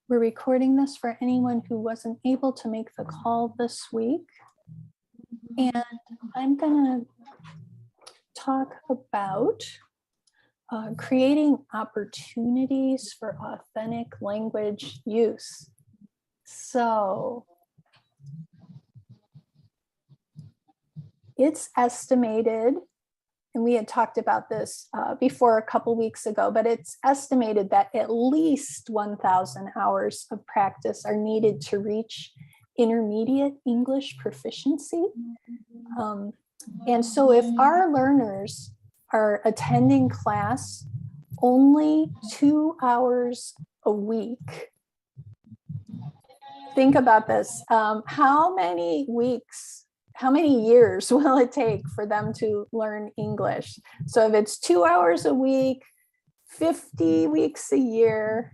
We're recording this for anyone who wasn't able to make the call this week. And I'm going to talk about creating opportunities for authentic language use. So it's estimated, and we had talked about this before a couple weeks ago, but it's estimated that at least 1,000 hours of practice are needed to reach intermediate English proficiency. And so if our learners are attending class only 2 hours a week, think about this. How many weeks, how many years will it take for them to learn English? So if it's 2 hours a week, 50 weeks a year,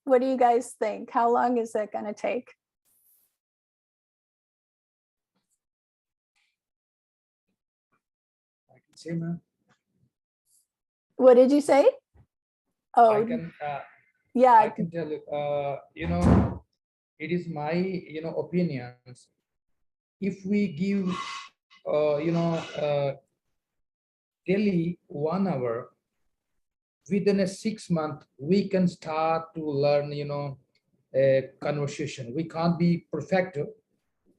what do you guys think? How long is that going to take? I can say, ma'am. What did you say? Oh, I can, yeah. I can tell you, it is my, opinions. If we give, daily 1 hour, within a 6 month, we can start to learn, a conversation. We can't be perfect.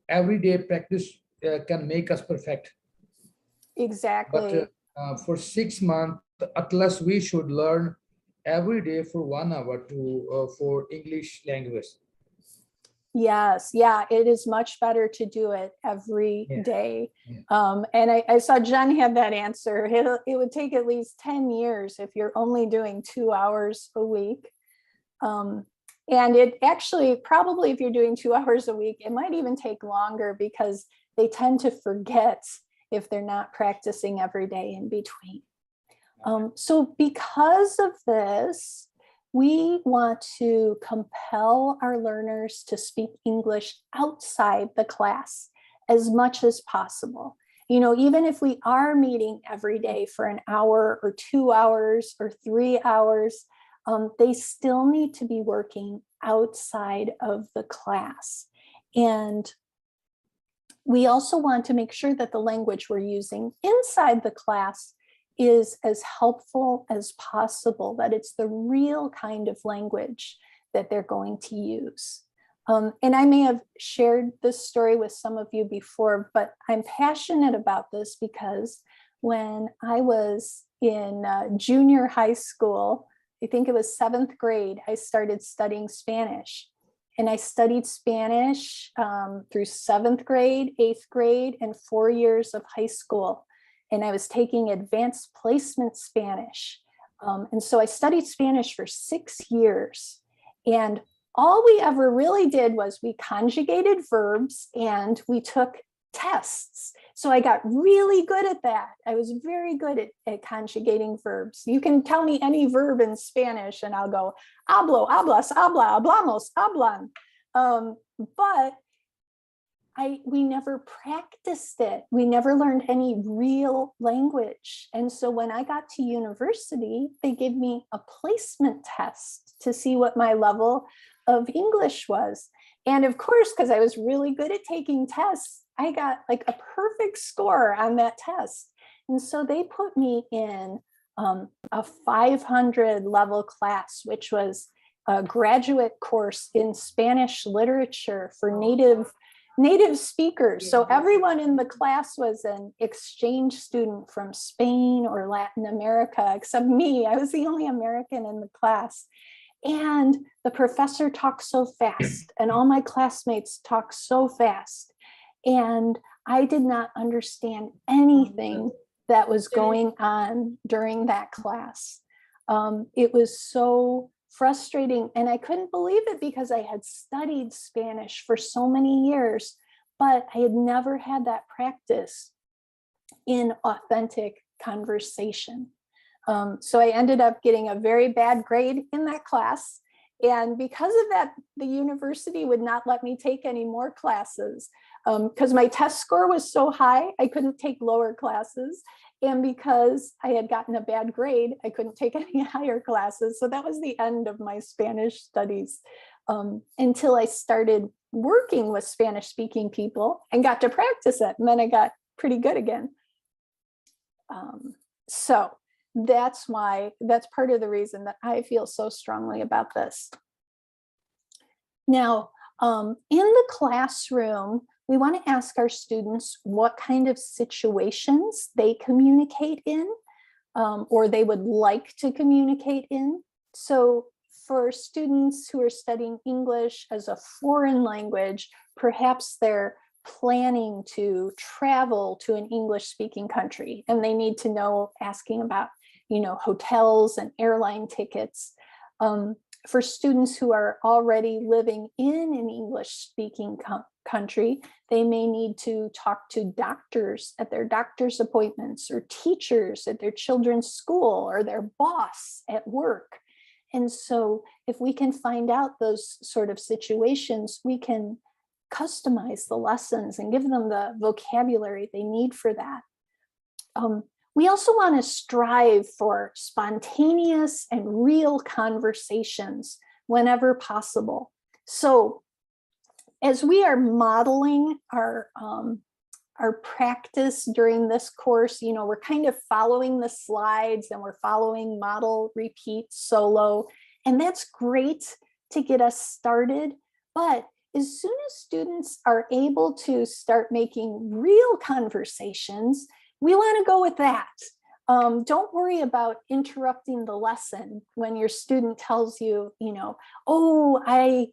Everyday practice can make us perfect. Exactly. But for 6 months, at least we should learn every day for 1 hour to for English language. Yes, yeah, it is much better to do it every day. Yeah. And I saw Jen had that answer. It would take at least 10 years if you're only doing 2 hours a week. And it actually, probably if you're doing 2 hours a week, it might even take longer because they tend to forget if they're not practicing every day in between. So because of this, we want to compel our learners to speak English outside the class as much as possible. Even if we are meeting every day for an hour or 2 hours or 3 hours, they still need to be working outside of the class. And we also want to make sure that the language we're using inside the class is as helpful as possible, that it's the real kind of language that they're going to use. And I may have shared this story with some of you before, but I'm passionate about this because when I was in junior high school, I think it was 7th grade, I started studying Spanish. And I studied Spanish through 7th grade, 8th grade, and 4 years of high school. And I was taking advanced placement Spanish. And so I studied Spanish for 6 years. And all we ever really did was we conjugated verbs and we took tests. So I got really good at that. I was very good at conjugating verbs. You can tell me any verb in Spanish and I'll go, hablo, hablas, habla, hablamos, hablan. But we never practiced it. We never learned any real language. And so when I got to university, they gave me a placement test to see what my level of English was. And of course, because I was really good at taking tests, I got like a perfect score on that test. And so they put me in a 500 level class, which was a graduate course in Spanish literature for native speakers. So everyone in the class was an exchange student from Spain or Latin America, except me. I was the only American in the class. And the professor talked so fast, and all my classmates talked so fast. And I did not understand anything that was going on during that class. It was so frustrating, and I couldn't believe it because I had studied Spanish for so many years, but I had never had that practice in authentic conversation. So I ended up getting a very bad grade in that class. And because of that, the university would not let me take any more classes because my test score was so high, I couldn't take lower classes. And because I had gotten a bad grade, I couldn't take any higher classes. So that was the end of my Spanish studies until I started working with Spanish speaking people and got to practice it. And then I got pretty good again. So that's part of the reason that I feel so strongly about this. Now, in the classroom, we want to ask our students what kind of situations they communicate in, or they would like to communicate in. So for students who are studying English as a foreign language, perhaps they're planning to travel to an English-speaking country, and they need to know, asking about, hotels and airline tickets. For students who are already living in an English-speaking country, they may need to talk to doctors at their doctor's appointments, or teachers at their children's school, or their boss at work. And so if we can find out those sort of situations, we can customize the lessons and give them the vocabulary they need for that. We also want to strive for spontaneous and real conversations whenever possible. So as we are modeling our practice during this course, we're kind of following the slides, and we're following model, repeat, solo, and that's great to get us started. But as soon as students are able to start making real conversations, we want to go with that. Don't worry about interrupting the lesson when your student tells you, oh, I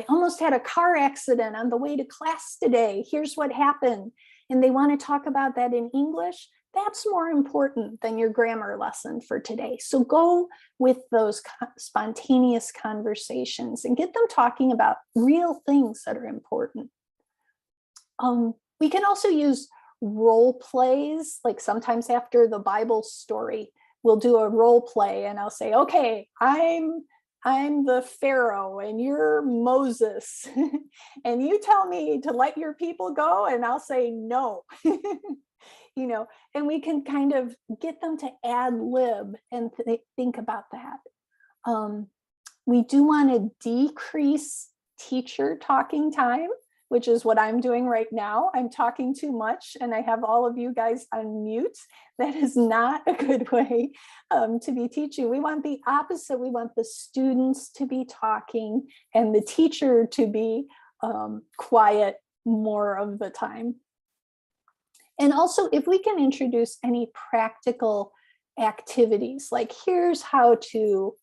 almost had a car accident on the way to class today. Here's what happened. And they want to talk about that in English. That's more important than your grammar lesson for today. So go with those spontaneous conversations and get them talking about real things that are important. We can also use role plays, like sometimes after the Bible story, we'll do a role play and I'll say, okay, I'm the Pharaoh and you're Moses and you tell me to let your people go and I'll say no. And we can kind of get them to ad lib and think about that. We do want to decrease teacher talking time, which is what I'm doing right now. I'm talking too much and I have all of you guys on mute. That is not a good way to be teaching. We want the opposite. We want the students to be talking and the teacher to be quiet more of the time. And also, if we can introduce any practical activities, like here's how to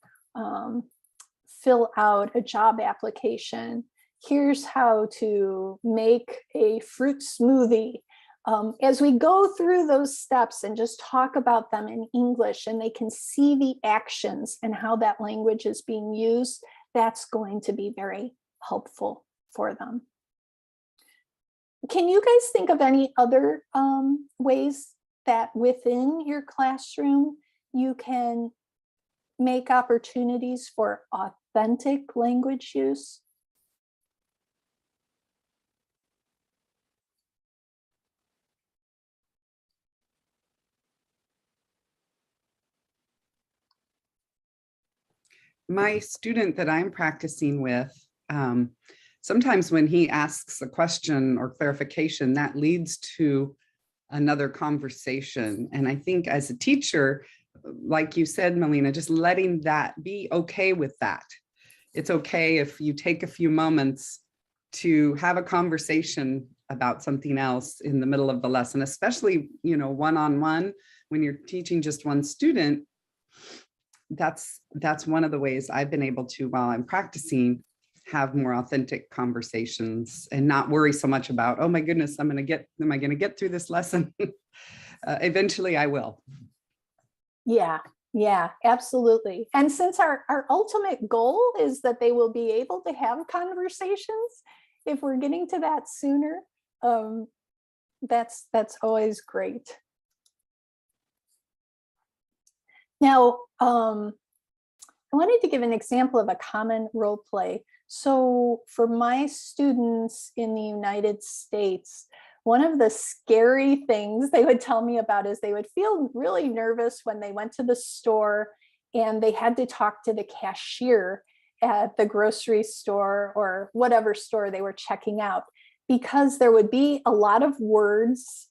fill out a job application, here's how to make a fruit smoothie. As we go through those steps and just talk about them in English, and they can see the actions and how that language is being used, that's going to be very helpful for them. Can you guys think of any other ways that within your classroom you can make opportunities for authentic language use? My student that I'm practicing with, sometimes when he asks a question or clarification, that leads to another conversation. And I think as a teacher, like you said, Melina, just letting that be okay with that. It's okay if you take a few moments to have a conversation about something else in the middle of the lesson, especially, one-on-one, when you're teaching just one student. That's one of the ways I've been able to, while I'm practicing, have more authentic conversations and not worry so much about, oh my goodness, am I going to get through this lesson? Eventually I will. Yeah, absolutely. And since our ultimate goal is that they will be able to have conversations, if we're getting to that sooner, that's always great. Now, I wanted to give an example of a common role play. So for my students in the United States, one of the scary things they would tell me about is they would feel really nervous when they went to the store and they had to talk to the cashier at the grocery store or whatever store they were checking out, because there would be a lot of words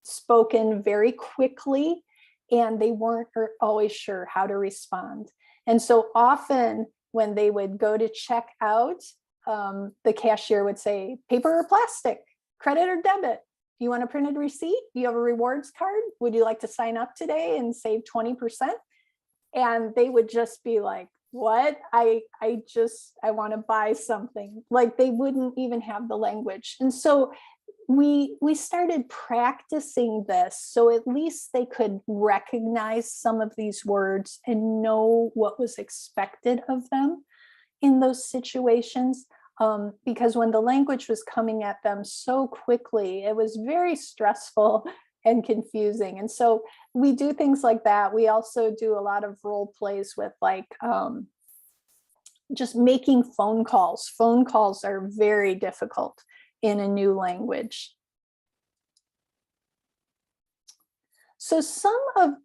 spoken very quickly, and they weren't always sure how to respond. And so often when they would go to check out, the cashier would say, paper or plastic, credit or debit? Do you want a printed receipt? Do you have a rewards card? Would you like to sign up today and save 20%? And they would just be like, what? I want to buy something. Like, they wouldn't even have the language. And so we started practicing this, so at least they could recognize some of these words and know what was expected of them in those situations. Because when the language was coming at them so quickly, it was very stressful and confusing. And so we do things like that. We also do a lot of role plays with like just making phone calls. Phone calls are very difficult in a new language. So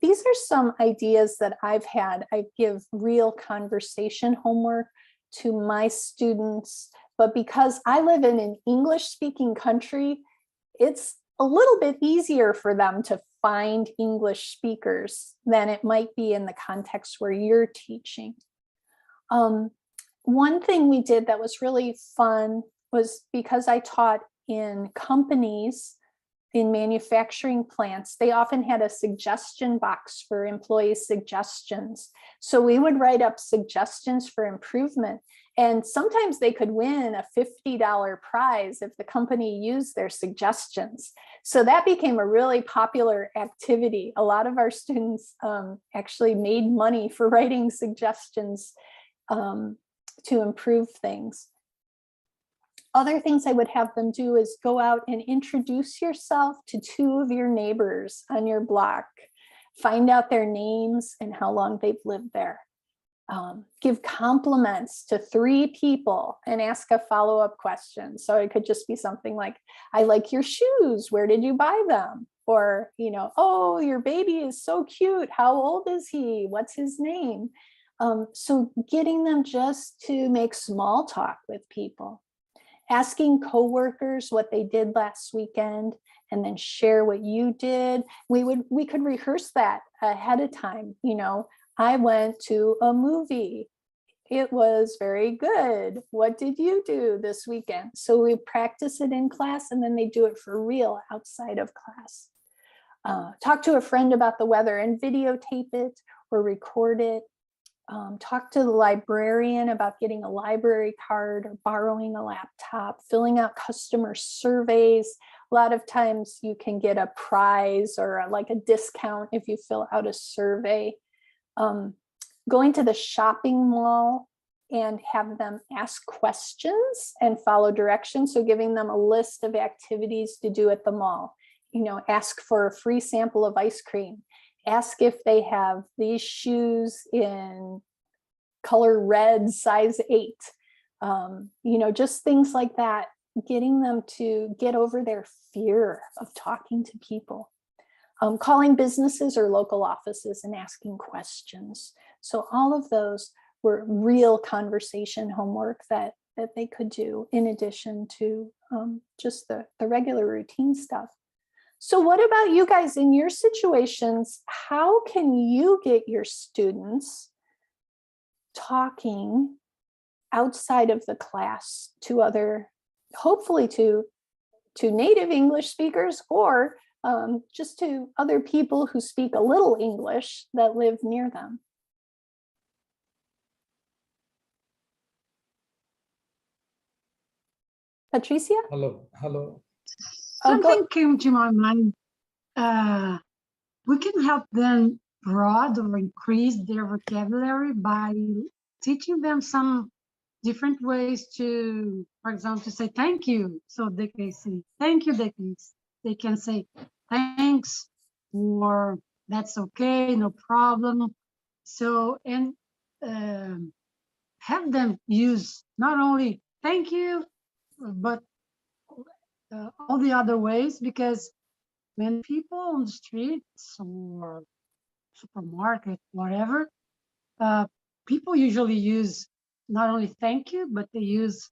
these are some ideas that I've had. I give real conversation homework to my students, but because I live in an English-speaking country, it's a little bit easier for them to find English speakers than it might be in the context where you're teaching. One thing we did that was really fun was, because I taught in companies, in manufacturing plants, they often had a suggestion box for employee suggestions. So we would write up suggestions for improvement, and sometimes they could win a $50 prize if the company used their suggestions. So that became a really popular activity. A lot of our students actually made money for writing suggestions to improve things. Other things I would have them do is go out and introduce yourself to 2 of your neighbors on your block. Find out their names and how long they've lived there. Give compliments to 3 people and ask a follow-up question. So it could just be something like, I like your shoes. Where did you buy them? Or, oh, your baby is so cute. How old is he? What's his name? So getting them just to make small talk with people. Asking coworkers what they did last weekend and then share what you did. We could rehearse that ahead of time. I went to a movie. It was very good. What did you do this weekend? So we practice it in class, and then they do it for real outside of class. Talk to a friend about the weather and videotape it or record it. Talk to the librarian about getting a library card or borrowing a laptop, filling out customer surveys. A lot of times you can get a prize or like a discount if you fill out a survey. Going to the shopping mall and have them ask questions and follow directions. So giving them a list of activities to do at the mall. Ask for a free sample of ice cream. Ask if they have these shoes in color red, size 8. Just things like that, getting them to get over their fear of talking to people. Calling businesses or local offices and asking questions. So all of those were real conversation homework that they could do in addition to just the regular routine stuff. So what about you guys in your situations? How can you get your students talking outside of the class to other, hopefully to native English speakers, or just to other people who speak a little English that live near them? Patricia? Hello. Something came to my mind. We can help them broaden or increase their vocabulary by teaching them some different ways to, for example, to say thank you. So they can say thank you. They can say thanks, or that's okay, no problem. So, and have them use not only thank you, but all the other ways, because when people on the streets or supermarket, whatever, people usually use not only thank you, but they use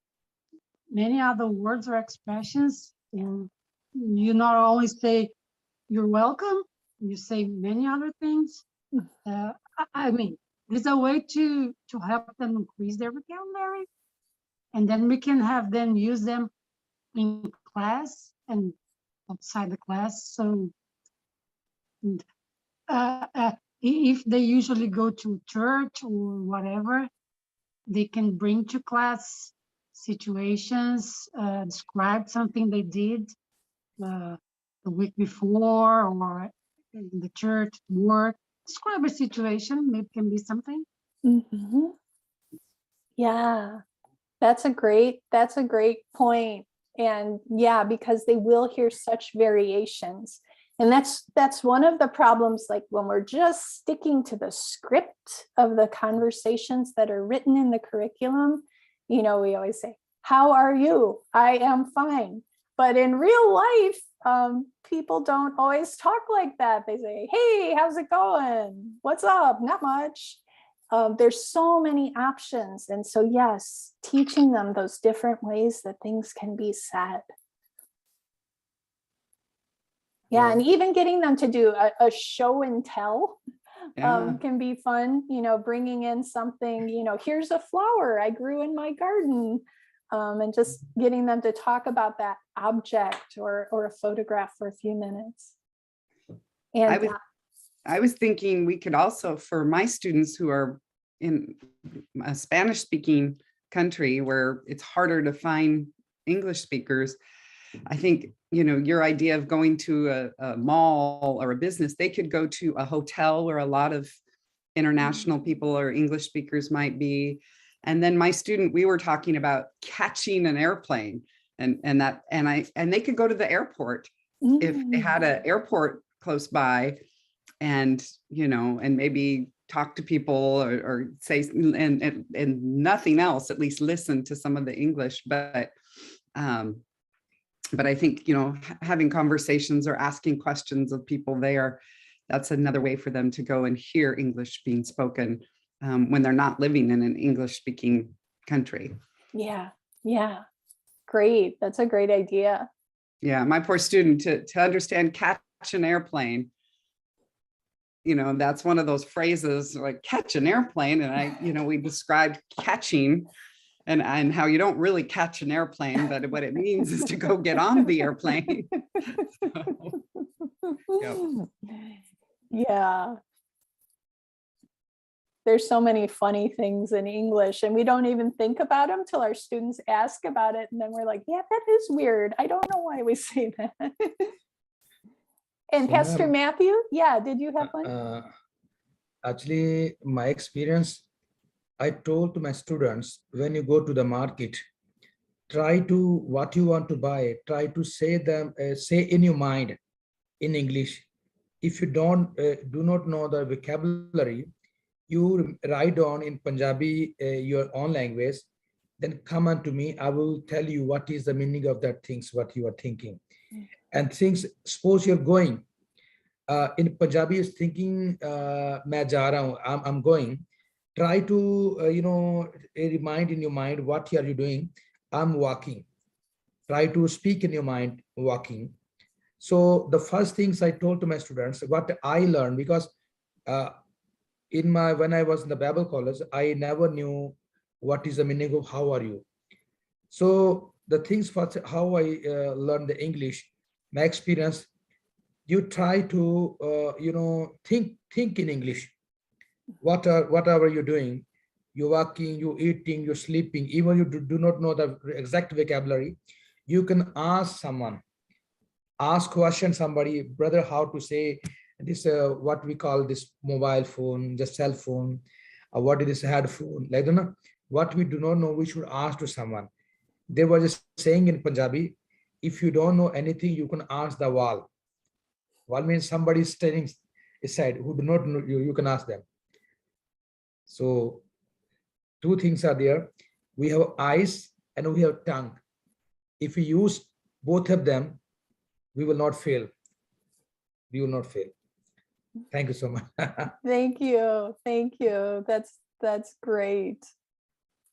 many other words or expressions. And you not only say you're welcome, you say many other things. I mean, there's a way to help them increase their vocabulary, and then we can have them use them in class and outside the class. So if they usually go to church or whatever, they can bring to class situations, describe something they did the week before, or in the church, work. Describe a situation. It can be something. Mhm. Yeah, that's a great point. And yeah, because they will hear such variations. And that's one of the problems, like when we're just sticking to the script of the conversations that are written in the curriculum, we always say, how are you? I am fine. But in real life, people don't always talk like that. They say, hey, how's it going? What's up? Not much. There's so many options. And so, yes, teaching them those different ways that things can be said. Yeah, and even getting them to do a show and tell can be fun, bringing in something, here's a flower I grew in my garden, and just getting them to talk about that object or a photograph for a few minutes. And I was thinking we could also, for my students who are in a Spanish-speaking country where it's harder to find English speakers, I think, your idea of going to a mall or a business, they could go to a hotel where a lot of international people or English speakers might be. And then my student, we were talking about catching an airplane, and they could go to the airport if they had an airport close by, and maybe talk to people or say and nothing else, at least listen to some of the English. But I think, having conversations or asking questions of people there, that's another way for them to go and hear English being spoken when they're not living in an English speaking country. Yeah. Great. That's a great idea. Yeah. My poor student, to understand catch an airplane, that's one of those phrases like catch an airplane. And we described catching and how you don't really catch an airplane, but what it means is to go get on the airplane. Yeah. There's so many funny things in English, and we don't even think about them till our students ask about it. And then we're like, yeah, that is weird. I don't know why we say that. And So, Pastor Matthew, yeah, did you have one? Actually, my experience, I told to my students, when you go to the market, try to, what you want to buy, try to say in your mind in English. If you do not know the vocabulary, you write down in Punjabi, your own language, then come on to me. I will tell you what is the meaning of that things, what you are thinking. And things, suppose you're going, in Punjabi is thinking, main ja raha hu, I'm going. Try to, remind in your mind, what are you doing? I'm walking. Try to speak in your mind, walking. So the first things I told to my students, what I learned, because when I was in the Bible college, I never knew what is the meaning of how are you. So the things first, how I learned the English, my experience, you try to think in English. Whatever you're doing, you're walking, you're eating, you're sleeping, even you do not know the exact vocabulary, you can ask someone, ask question somebody, brother, how to say this, what we call this mobile phone, just cell phone, what is this headphone, like what we do not know, we should ask to someone. They were just saying in Punjabi, if you don't know anything, you can ask the wall. Wall means somebody standing aside who do not know you can ask them. So two things are there. We have eyes and we have tongue. If we use both of them, we will not fail. We will not fail. Thank you so much. Thank you. Thank you. That's great.